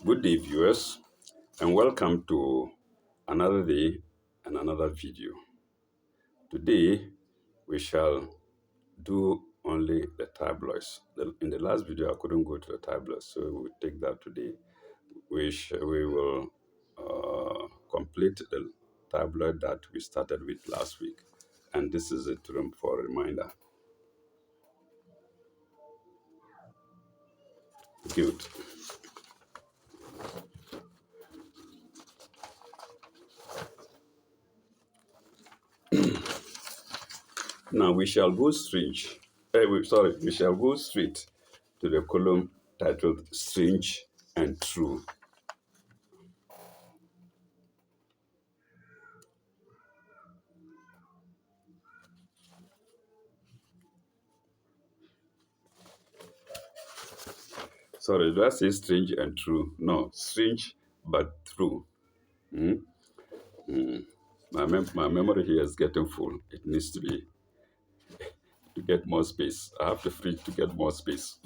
Good day, viewers, and welcome to another day and another video. Today, we shall do only the tabloids. In the last video, I couldn't go to the tabloids, so we'll take that today. We will complete the tabloid that we started with last week, and this is it for a reminder. Good. Now we shall go straight. We shall go straight to the column titled "Strange and True." Sorry, did I say strange and true? No, strange but true. Hmm? My memory here is getting full. It needs to get more space. I have the fridge to get more space.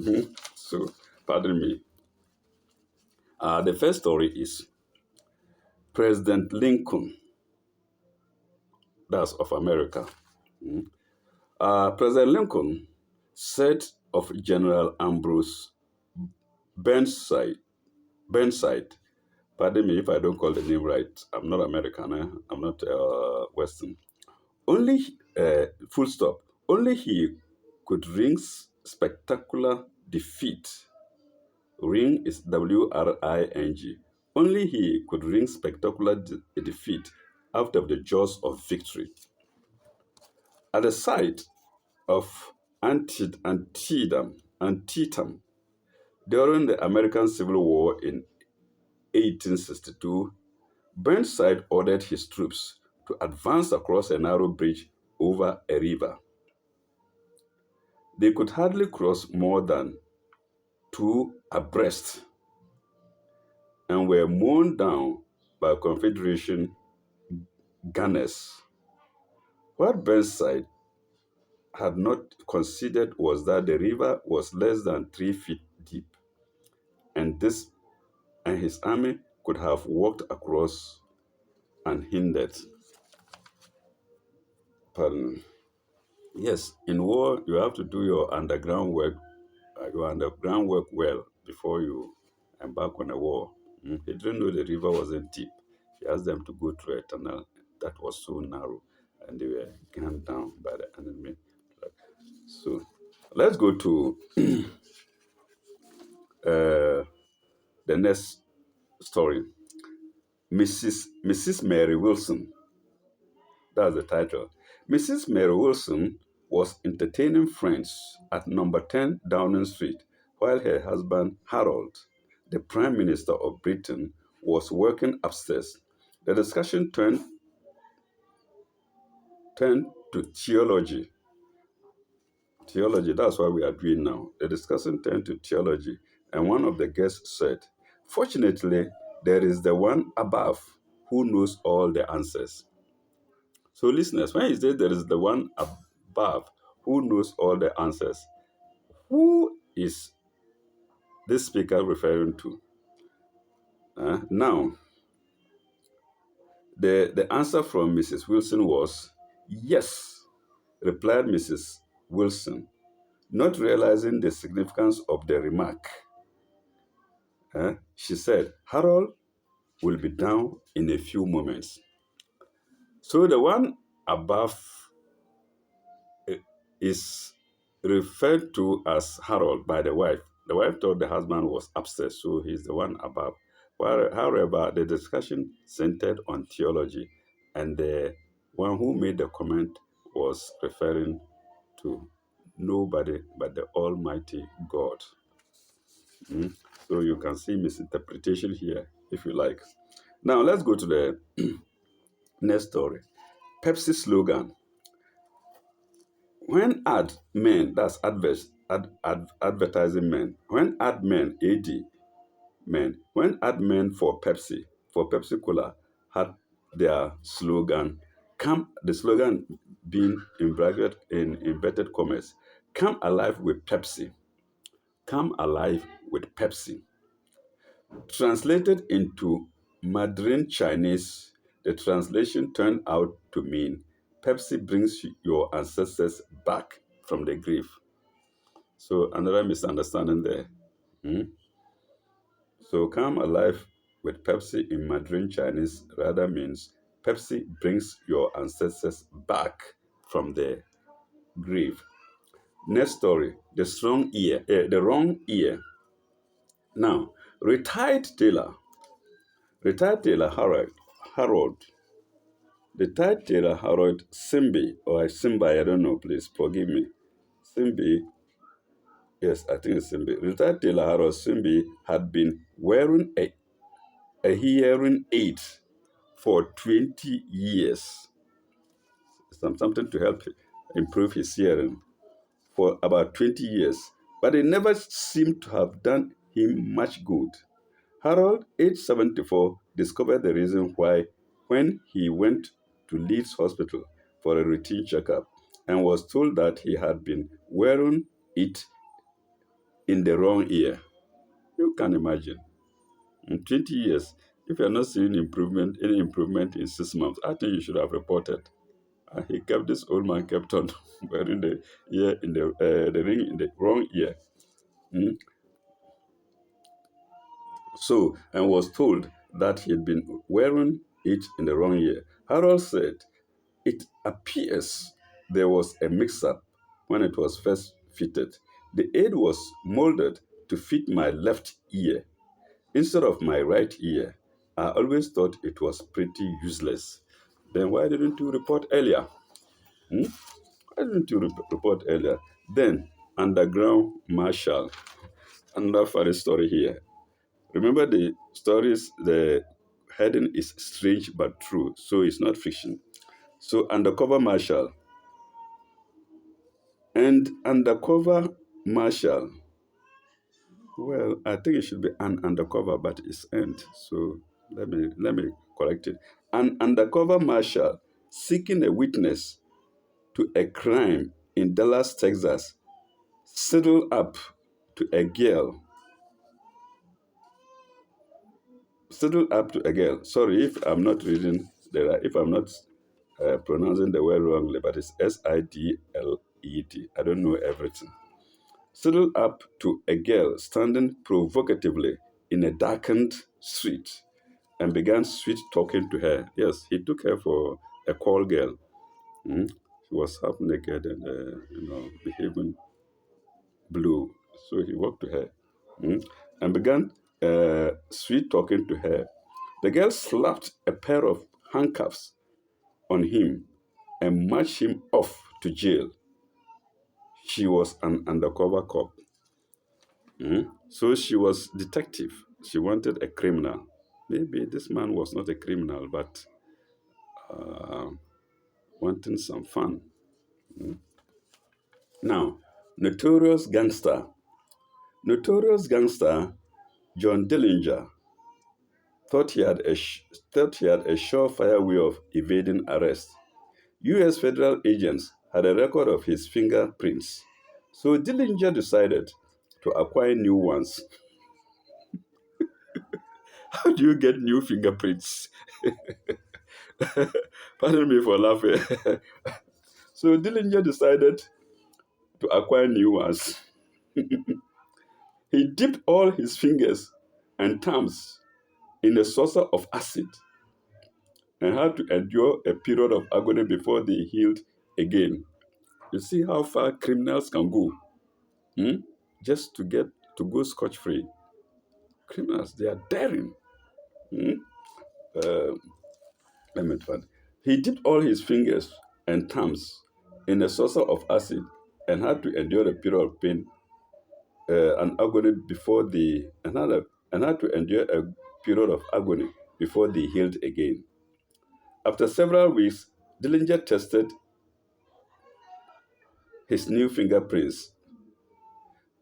So, pardon me. The first story is President Lincoln, that's of America. President Lincoln said of General Ambrose Burnside, Burnside, pardon me if I don't call the name right. I'm not American. I'm not Western. Only, full stop, only he could wring spectacular defeat. Ring is W-R-I-N-G. Only he could wring spectacular defeat out of the jaws of victory. At the site of Antietam during the American Civil War in 1862, Burnside ordered his troops to advance across a narrow bridge over a river. They could hardly cross more than two abreast and were mown down by Confederation gunners. What Burnside had not considered was that the river was less than 3 feet deep, and his army could have walked across unhindered. Pardon. Yes, in war you have to do your underground work well before you embark on a war. He didn't know the river wasn't deep. He asked them to go through a tunnel that was so narrow, and they were gunned down by the enemy. So let's go to the next story. Mrs. Mary Wilson. That's the title. Mrs. Mary Wilson was entertaining friends at number 10 Downing Street while her husband, Harold, the Prime Minister of Britain, was working upstairs. The discussion turned to theology. Theology, that's what we are doing now. The discussion turned to theology, and one of the guests said, "Fortunately, there is the one above who knows all the answers." So, listeners, when he says there is the one above who knows all the answers, who is this speaker referring to? Now, the answer from Mrs. Wilson was, "Yes," replied Mrs. Wilson, not realizing the significance of the remark. She said, "Harold will be down in a few moments." So the one above is referred to as Harold by the wife. The wife thought the husband was upstairs, so he's the one above. However, the discussion centered on theology, and the one who made the comment was referring to nobody but the Almighty God. So you can see misinterpretation here, if you like. Now let's go to the next story. Pepsi slogan. When ad men, that's advertising men, when ad men, when ad men for Pepsi Cola had their slogan, the slogan being in inverted commas, "Come alive with Pepsi. Come alive with Pepsi." Translated into Mandarin Chinese, the translation turned out to mean Pepsi brings your ancestors back from the grave. So another misunderstanding there. Hmm? So come alive with Pepsi in Mandarin Chinese rather means Pepsi brings your ancestors back from the grave. Next story, the wrong ear. Now, retired tailor Harold, retired tailor Harold Simbi, or Simba, I don't know, please forgive me. Simbi, yes, I think it's Simbi. Retired tailor Harold Simbi had been wearing a hearing aid for 20 years, something to help improve his hearing for about 20 years, but it never seemed to have done him much good. Harold, age 74, discovered the reason why when he went to Leeds Hospital for a routine checkup and was told that he had been wearing it in the wrong ear. You can imagine. In 20 years, if you're not seeing any improvement in 6 months, I think you should have reported. And this old man kept on wearing the ring in the wrong ear. Mm. So, and was told that he'd been wearing it in the wrong ear. Harold said, it appears there was a mix-up when it was first fitted. The aid was molded to fit my left ear instead of my right ear. I always thought it was pretty useless. Then why didn't you report earlier? Hmm? Why didn't you report earlier? Then, underground marshal. Another funny story here. Remember the stories, the heading is strange but true, so it's not fiction. So, undercover marshal. And undercover marshal, well, I think it should be an undercover, but it's end. So let me correct it. An undercover marshal seeking a witness to a crime in Dallas, Texas, sidled up to a girl. Sidled up to a girl. Sorry if I'm not reading if I'm not pronouncing the word wrongly, but it's Sidled. I don't know everything. Sidled up to a girl standing provocatively in a darkened street and began sweet talking to her. Yes, he took her for a call girl. Mm. She was half naked and behaving blue. So he walked to her and began sweet talking to her. The girl slapped a pair of handcuffs on him and marched him off to jail. She was an undercover cop. So she was detective. She wanted a criminal. Maybe this man was not a criminal, but uh, wanting some fun. Now, notorious gangster. Notorious gangster John Dillinger thought thought he had a surefire way of evading arrest. U.S. federal agents had a record of his fingerprints, so Dillinger decided to acquire new ones. How do you get new fingerprints? Pardon me for laughing. So Dillinger decided to acquire new ones. He dipped all his fingers and thumbs in a saucer of acid and had to endure a period of agony before they healed again. You see how far criminals can go, hmm? Just to go scotch free. Criminals, they are daring. Hmm? Uh, let me find. He dipped all his fingers and thumbs in a saucer of acid and had to endure a period of pain and agony before the another and had to endure a period of agony before they healed again. After several weeks, Dillinger tested his new fingerprints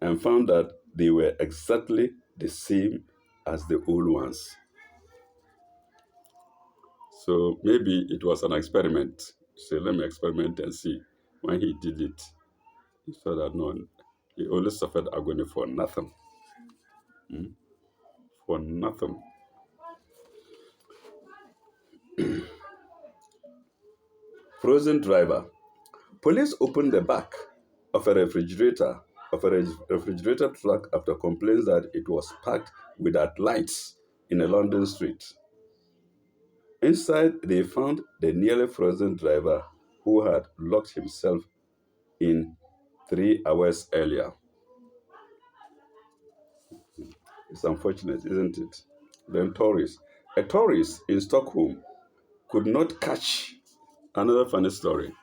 and found that they were exactly the same as the old ones. So maybe it was an experiment. So let me experiment and see. When he did it, he saw that no, he only suffered agony for nothing. for nothing. Frozen driver. Police opened the back of a refrigerator truck after complaints that it was parked without lights in a London street. Inside, they found the nearly frozen driver who had locked himself in 3 hours earlier. It's unfortunate, isn't it? Then tourists. A tourist in Stockholm could not catch another funny story.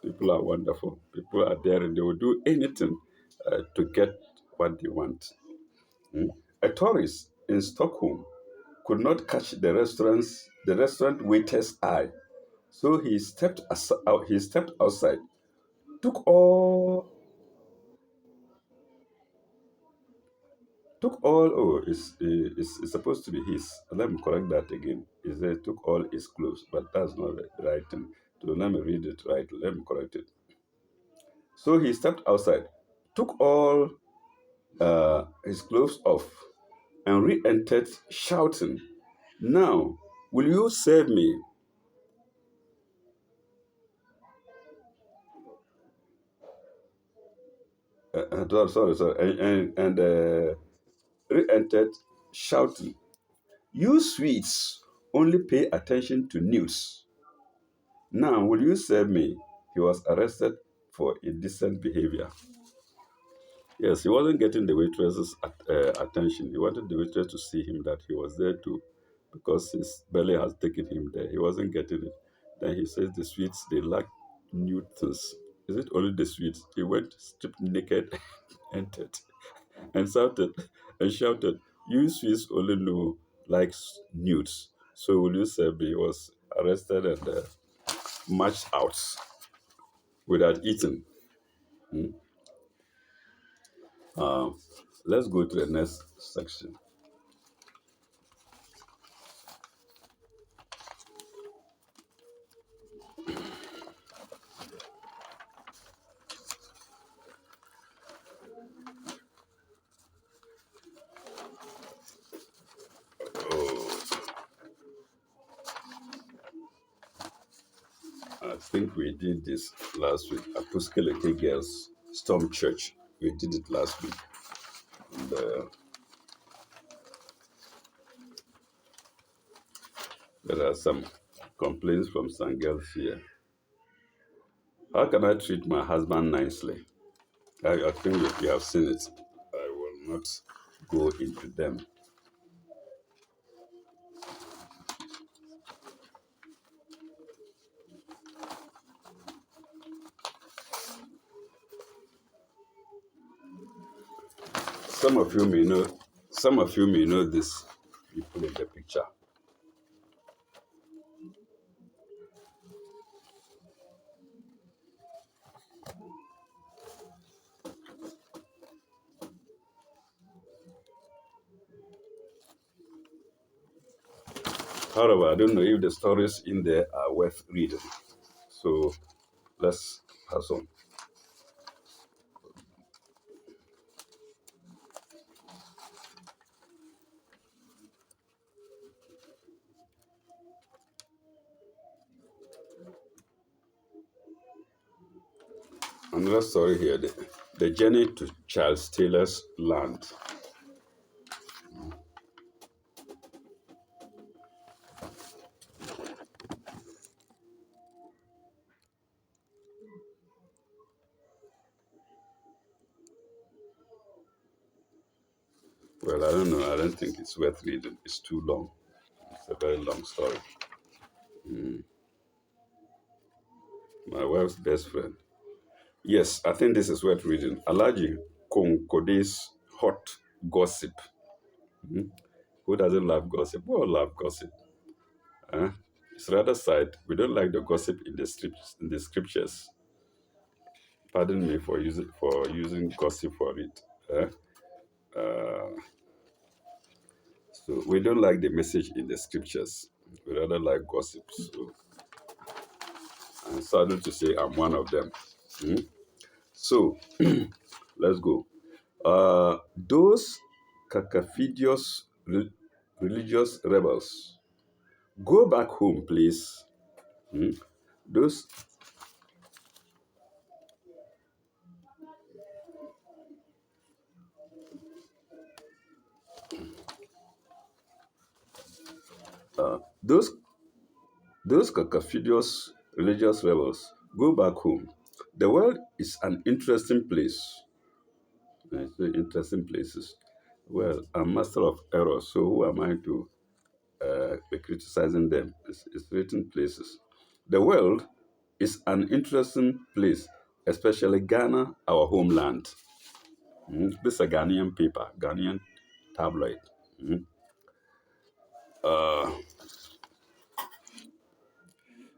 People are wonderful. People are there and they will do anything to get what they want. Mm. A tourist in Stockholm could not catch the restaurant waiter's eye, so he stepped outside, took all took all. Oh, it's supposed to be his. Let me correct that again. He said took all his clothes, but that's not the right thing. So let me read it right. Let me correct it. So he stepped outside, took all his clothes off, and re-entered shouting, "Now, will you save me?" Sorry, and re-entered shouting, "You Swedes only pay attention to news. Now, will you save me?" He was arrested for indecent behavior. Yes, he wasn't getting the waitress's attention. He wanted the waitress to see him that he was there too, because his belly has taken him there. He wasn't getting it. Then he says the Swedes, they lack new things. Is it only the Swedes? He went stripped naked, entered, and shouted, "You Swedes only know likes nudes. So will you say he was arrested and marched out without eating?" Hmm? Uh, let's go to the next section. Oh, I think we did this last week. Apostolic Girls Storm Church. We did it last week. And, there are some complaints from some girls here. How can I treat my husband nicely? I think you have seen it. I will not go into them. Some of you may know. Some of you may know this people in the picture. However, I don't know if the stories in there are worth reading. So let's pass on. Another story here, the journey to Charles Taylor's land. Well, I don't know. I don't think it's worth reading. It's too long. It's a very long story. My wife's best friend. Yes, I think this is worth reading. Alaji Konkode's hot gossip. Hmm? Who doesn't love gossip? We all love gossip. Huh? It's the other side. We don't like the gossip in the scriptures. Pardon me for using gossip for it. Huh? Uh, so we don't like the message in the scriptures. We rather like gossip. So I'm saddened to say I'm one of them. Hmm? So let's go. Those cacophedious religious rebels. Go back home, please. Hmm? Those those those cacophedious religious rebels. Go back home. The world is an interesting place. I say interesting places. Well, I'm master of error, so who am I to be criticizing them? It's written places. The world is an interesting place, especially Ghana, our homeland. This is a Ghanaian paper, Ghanaian tabloid. Mm. Uh,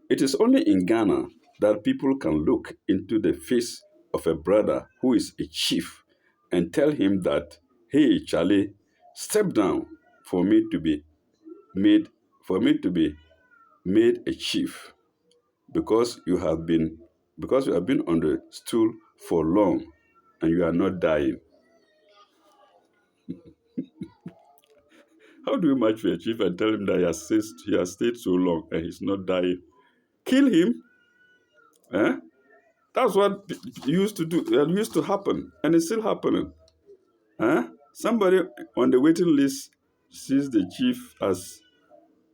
it is only in Ghana that people can look into the face of a brother who is a chief and tell him that, hey, Charlie, step down for me to be made for me to be made a chief because you have been on the stool for long and you are not dying. How do you match for a chief and tell him that he has stayed so long and he's not dying? Kill him? Eh? That's what used to do. It used to happen, and it's still happening. Eh? Somebody on the waiting list sees the chief as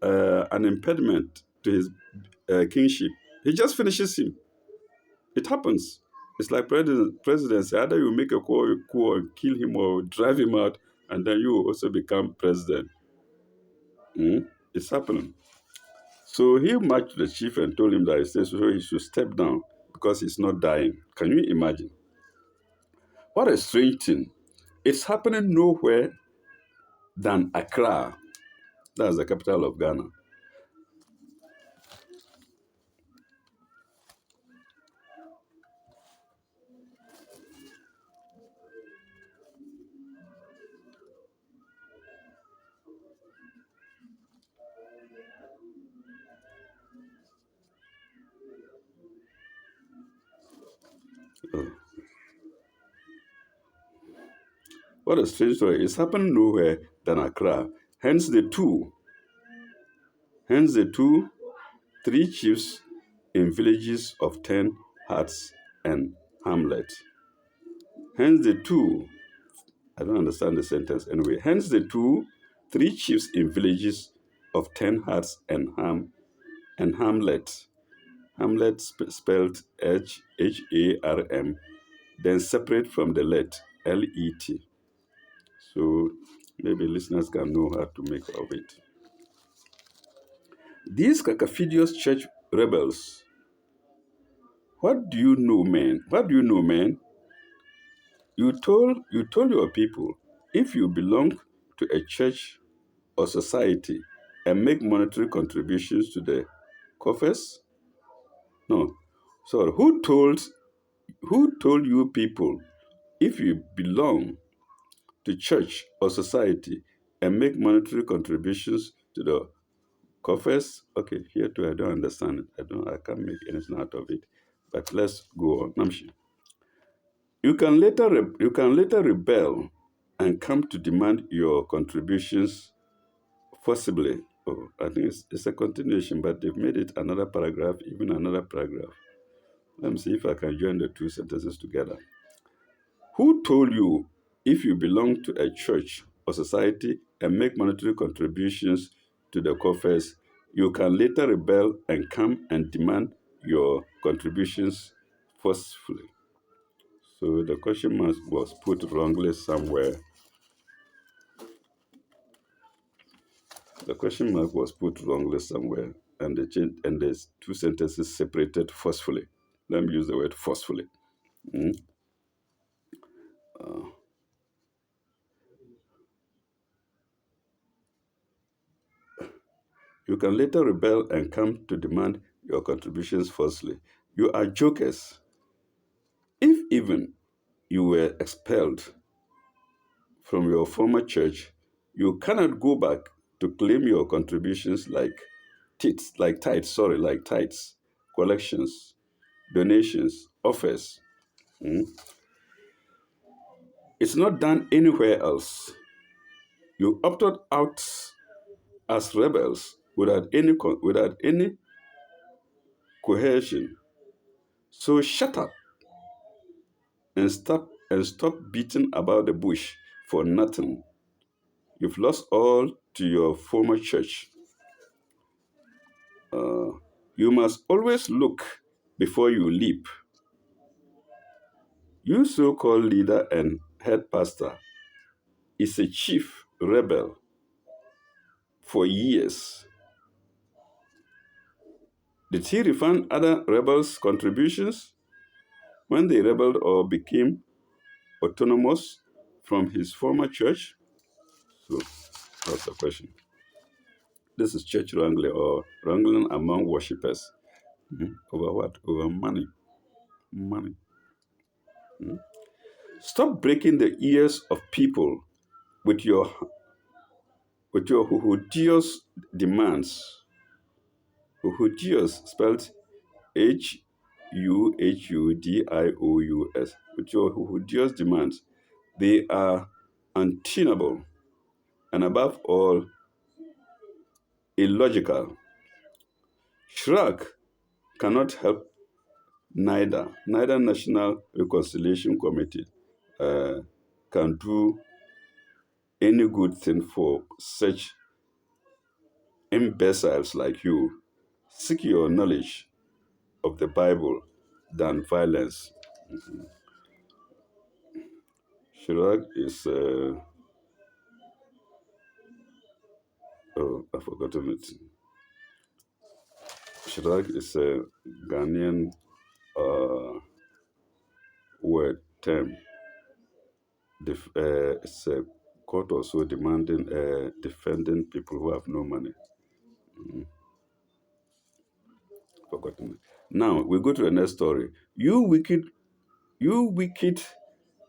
an impediment to his kingship. He just finishes him. It happens. It's like presidency. Either you make a coup and kill him or drive him out, and then you also become president. Mm? It's happening. So he marched the chief and told him that he should step down because he's not dying. Can you imagine? What a strange thing. It's happening nowhere than Accra. That's the capital of Ghana. Oh, what a strange story. It's happening nowhere than Accra. Hence the two, three chiefs in villages of 10 huts and hamlets. Hence the two, I don't understand the sentence anyway. Hence the two, three chiefs in villages of 10 huts and hamlets. Hamlet spelled Harm, then separate from the let. So maybe listeners can know how to make of it. These cacophedious church rebels, what do you know, man? What do you know, man? You told your people if you belong to a church or society and make monetary contributions to the coffers? No. Sorry, who told you people if you belong to church or society and make monetary contributions to the coffers? Okay, here too I don't understand it. I can't make anything out of it. But let's go on. Namshi. You can later rebel and come to demand your contributions forcibly. Oh, I think it's a continuation, but they've made it another paragraph, even another paragraph. Let me see if I can join the two sentences together. Who told you if you belong to a church or society and make monetary contributions to the coffers, you can later rebel and come and demand your contributions forcefully? So the question mark was put wrongly somewhere. The question mark was put wrongly somewhere, and the two sentences separated forcefully. Let me use the word forcefully. Mm. Uh, you can later rebel and come to demand your contributions forcefully. You are jokers. If even you were expelled from your former church, you cannot go back to claim your contributions like tithes, collections, donations, offers. Mm. It's not done anywhere else. You opted out as rebels without any cohesion. So shut up and stop beating about the bush for nothing. You've lost all to your former church. Uh, you must always look before you leap. You so-called leader and head pastor is a chief rebel for years. Did he refund other rebels' contributions when they rebelled or became autonomous from his former church? So that's the question. This is church wrangling or wrangling among worshippers. Over what? Over money. Money. Stop breaking the ears of people with your huhudious demands. Huhudious spelled Huhudious. With your huhudious demands, they are untenable and above all illogical. Shrug cannot help neither National Reconciliation Committee uh, can do any good thing for such imbeciles like you. Seek your knowledge of the Bible than violence. Chirac is, oh, I've forgotten it. Chirac is a Ghanaian word term. It's a court also demanding, defending people who have no money. Forgotten it. Now we go to the next story. You wicked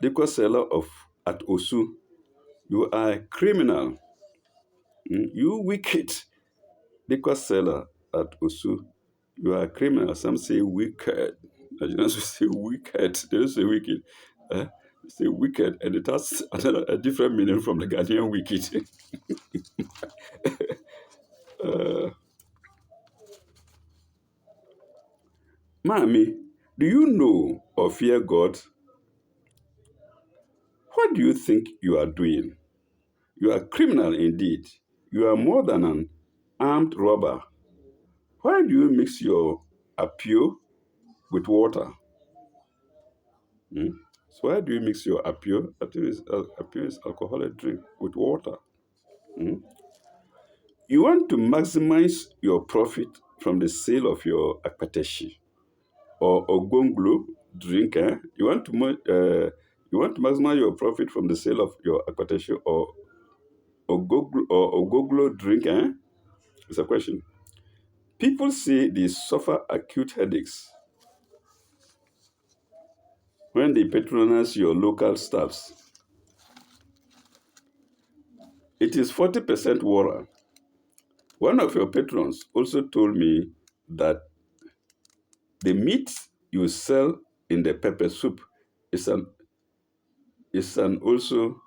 liquor seller of at Osu, you are a criminal. You wicked liquor seller at Osu, you are a criminal. Some say wicked. Nigerians will say wicked. They don't say wicked. They say wicked, and it has a different meaning from the Ghanaian wicked. Mami, do you know or fear God? What do you think you are doing? You are a criminal indeed. You are more than an armed robber. Why do you mix your apio with water? Hmm? So why do you mix your apio? Apio is alcoholic drink with water. Hmm? You want to maximize your profit from the sale of your akpateshi or ogonglo drink. You want to maximize your profit from the sale of your akpateshi or ogoglo drink. It's a question. People say they suffer acute headaches when they patronize your local staffs. It is 40% water. One of your patrons also told me that the meat you sell in the pepper soup is an also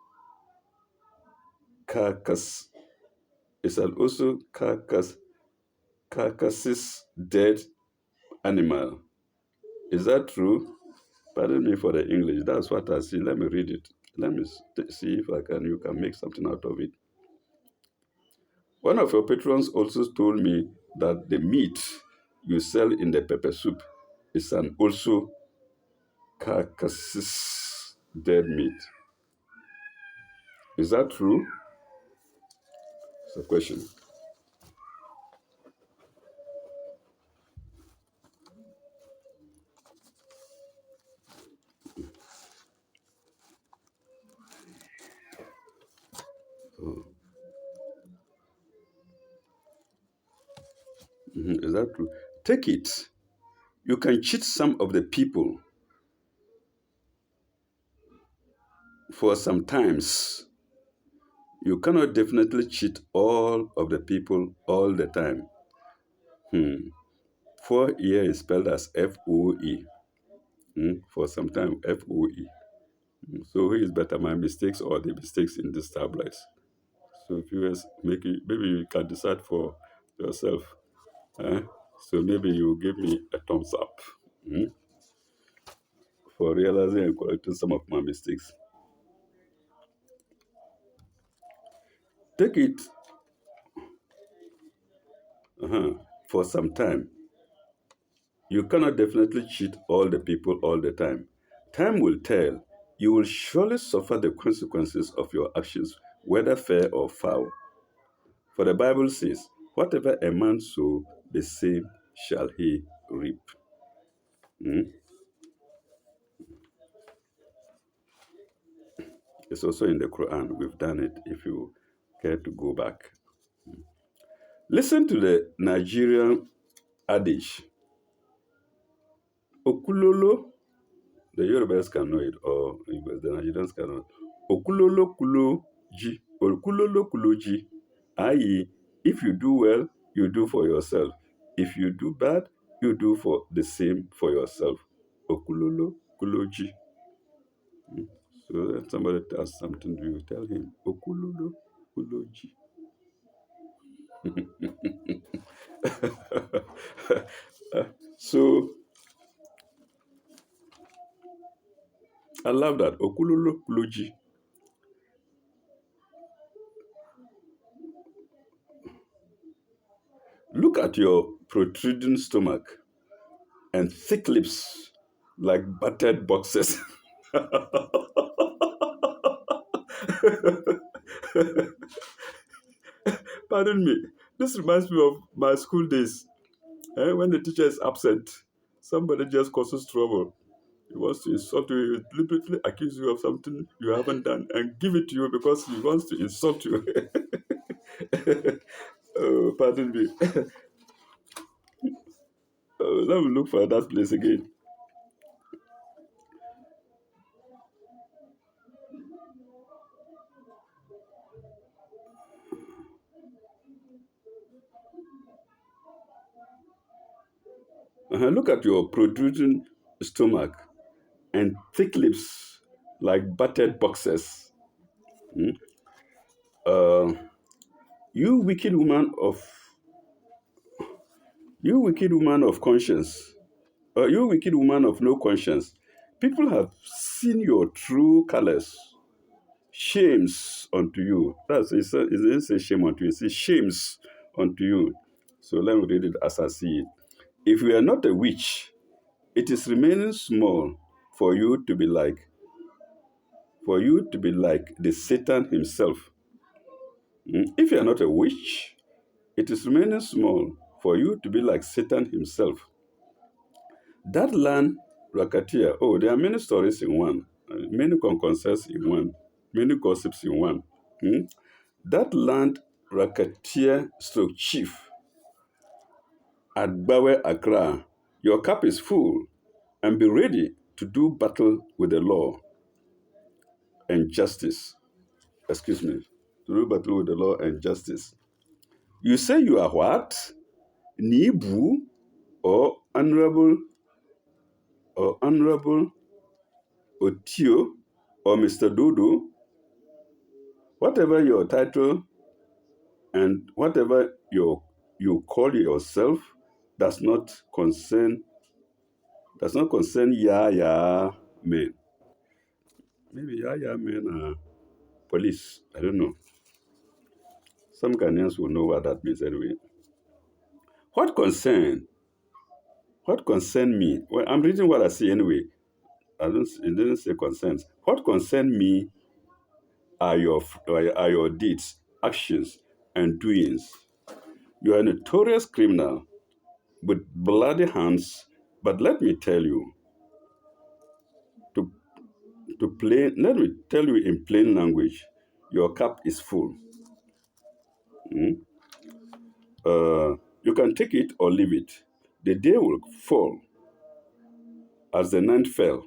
carcass is an also carcasses dead animal. Is that true? Pardon me for the English. That's what I see. Let me read it. Let me see if you can make something out of it. One of your patrons also told me that the meat you sell in the pepper soup is an also carcasses dead meat. Is that true? It's a question. Is that true? Take it. You can cheat some of the people for some times. You cannot definitely cheat all of the people all the time. For here is spelled as FOE. For some time, FOE. So who is better, my mistakes or the mistakes in these tablets? So viewers, maybe you can decide for yourself. Eh? So maybe you give me a thumbs up, mm, for realizing and correcting some of my mistakes. Take it uh for some time. You cannot definitely cheat all the people all the time. Time will tell. You will surely suffer the consequences of your actions, whether fair or foul. For the Bible says, whatever a man sow, the same shall he reap. Mm? It's also in the Quran. We've done it if you care to go back. Listen to the Nigerian adage. Okulolo, the Yorubas can know it, or the Nigerians cannot. Okulolo kulo ji. Okulolo kulo ji. I.e., if you do well, you do for yourself. If you do bad, you do for the same for yourself. Okulolo kulo ji. So when somebody does something to you, tell him, Okulolo kulo ji. So I love that. Okulolo kulo ji. Look at your protruding stomach and thick lips like battered boxes. Pardon me. This reminds me of my school days. When the teacher is absent, somebody just causes trouble. He wants to insult you, he deliberately accuse you of something you haven't done and give it to you because he wants to insult you. Oh, pardon me. Let me look for that place again. Look at your protruding stomach and thick lips like battered boxes. Hmm? Uh, you wicked woman of you wicked woman of conscience. You wicked woman of no conscience. People have seen your true colors. Shames unto you. It didn't say shame unto you. It says shames unto you. So let me read it as I see it. If you are not a witch, it is remaining small for you to be like the Satan himself. If you are not a witch, it is remaining small for you to be like Satan himself. That land, Rakatia, oh, there are many stories in one, many concerns in one, many gossips in one. Hmm? That land, Rakatia stroke chief at Bawe Accra, your cup is full and be ready to do battle with the law and justice. Excuse me, to do battle with the law and justice. You say you are what? Nibu or honorable Otio or Mr. Dodo, whatever your title and whatever you call yourself does not concern Yaya men. Maybe Yaya men are police. I don't know. Some Ghanaians will know what that means anyway. What concern? What concern me? Well, I'm reading what I see anyway. It didn't say concerns. What concern me are your deeds, actions, and doings. You are a notorious criminal with bloody hands, but let me tell you, to, let me tell you in plain language, your cup is full. Mm? You can take it or leave it. The day will fall as the night fell.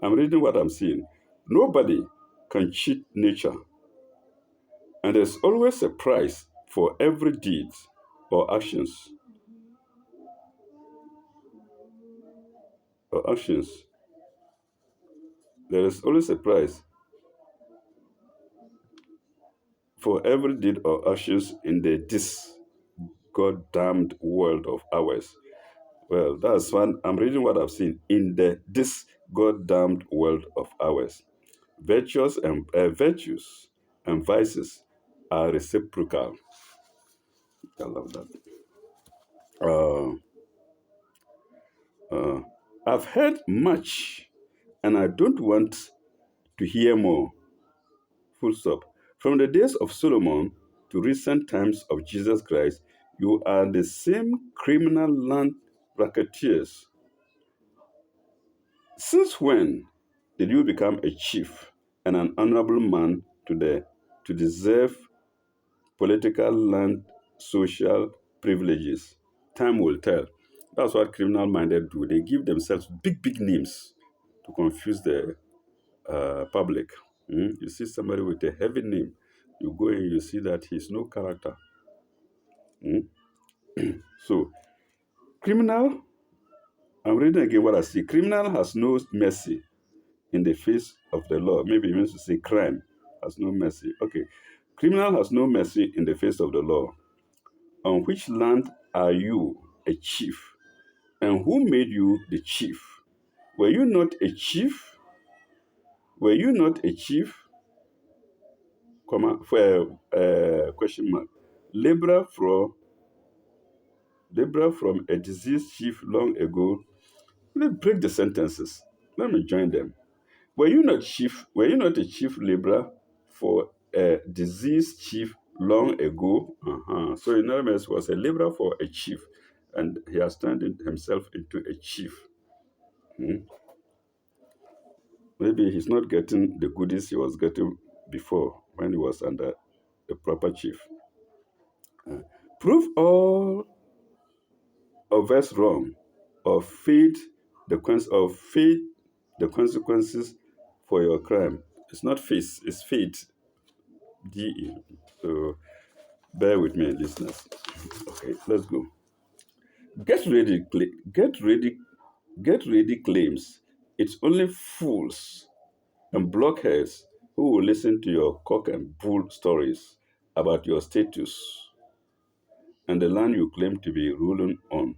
I'm reading what I'm seeing. Nobody can cheat nature, and there's always a price for every deed or actions. Or actions. There is always a price for every deed or actions in this goddamned world of ours. Well, that's one. I'm reading what I've seen in this goddamned world of ours. Virtues and vices are reciprocal. I love that. Uh, uh, I've heard much, and I don't want to hear more. Full stop. From the days of Solomon to recent times of Jesus Christ, you are the same criminal land racketeers. Since when did you become a chief and an honorable man to deserve political land social privileges? Time will tell. That's what criminal minded do. They give themselves big, big names to confuse the public. You see somebody with a heavy name, you go and you see that he's no character. Mm? So, criminal, I'm reading again what I see. Criminal has no mercy in the face of the law. Maybe he means to say crime has no mercy. Okay. Criminal has no mercy in the face of the law. On which land are you a chief? And who made you the chief? Were you not a chief? Were you not a chief? Comma, for question mark. Laborer from a deceased chief long ago. Let me break the sentences. Let me join them. Were you not chief? Were you not a chief laborer for a deceased chief long ago? So in other words, was a laborer for a chief, and he has turned himself into a chief. Maybe he's not getting the goodies he was getting before when he was under the proper chief. Prove all of us wrong, or fade the consequences for your crime. It's not face, it's fate. DE. So bear with me, listeners. Okay, let's go. Get ready, get ready, get ready claims. It's only fools and blockheads who will listen to your cock and bull stories about your status and the land you claim to be ruling on.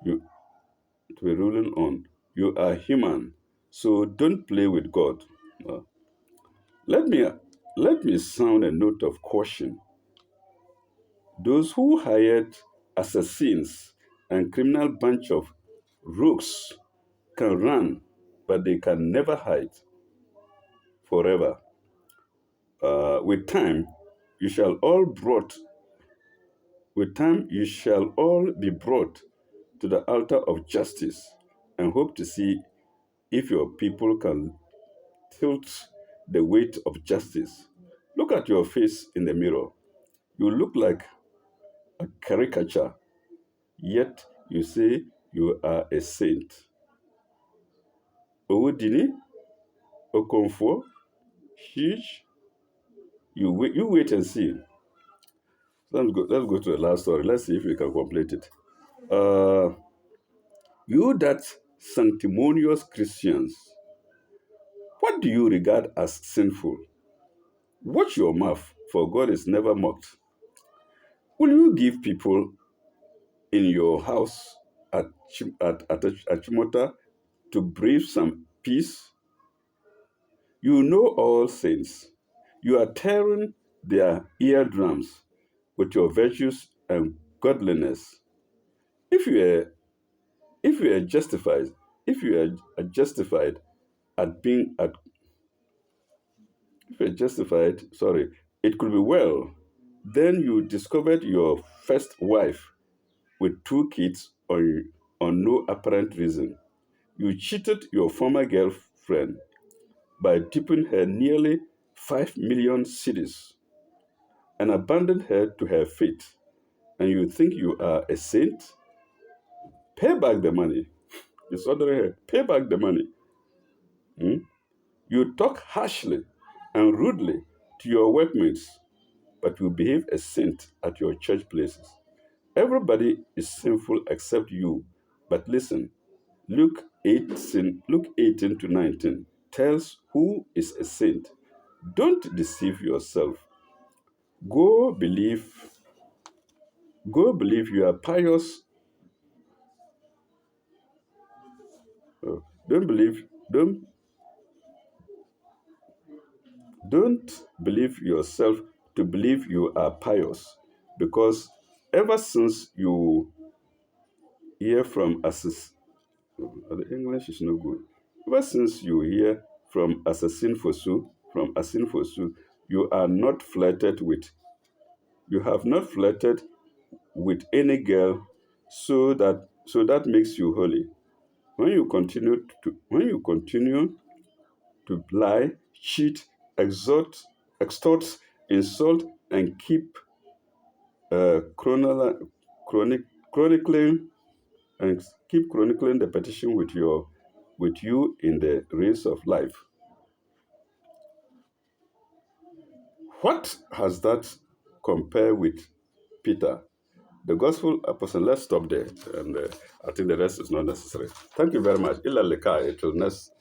You to be ruling on. You are human, so don't play with God. Uh, let me let me sound a note of caution. Those who hired assassins and criminal bunch of rogues can run, but they can never hide forever. With time, you shall all brought. With time, you shall all be brought to the altar of justice, and hope to see if your people can tilt the weight of justice. Look at your face in the mirror. You look like a caricature, yet you say you are a saint. Owodini, Okonfo, Shish, you wait and see. Let's go to the last story. Let's see if we can complete it. Uh, you that sanctimonious Christians, what do you regard as sinful? Watch your mouth, for God is never mocked. Will you give people in your house at Achimota to breathe some peace? You know all saints. You are tearing their eardrums with your virtues and godliness. If you are if you are justified, if you are justified at being at if you are justified, sorry, it could be well. Then you discovered your first wife with 2 kids on no apparent reason. You cheated your former girlfriend by tipping her nearly 5 million cedis and abandoned her to her fate. And you think you are a saint? Pay back the money. It's ordering her. Pay back the money. Hmm? You talk harshly and rudely to your workmates, but you behave a saint at your church places. Everybody is sinful except you. But listen, Luke 18 to 19 tells who is a saint. Don't deceive yourself. Go believe, go believe you are pious. uh, Don't believe, don't believe yourself to believe you are pious, because ever since you hear from the English is no good. Ever since you hear from assassin Fosu, you are not flirted with. You have not flirted with any girl, so that makes you holy. When you continue to lie, cheat, extort, insult, and keep chronal, chronic, chronicling and keep chronicling the petition with you in the race of life. What has that compare with Peter, the gospel apostle? Let's stop there, and I think the rest is not necessary. Thank you very much. Ila Lekai, till next.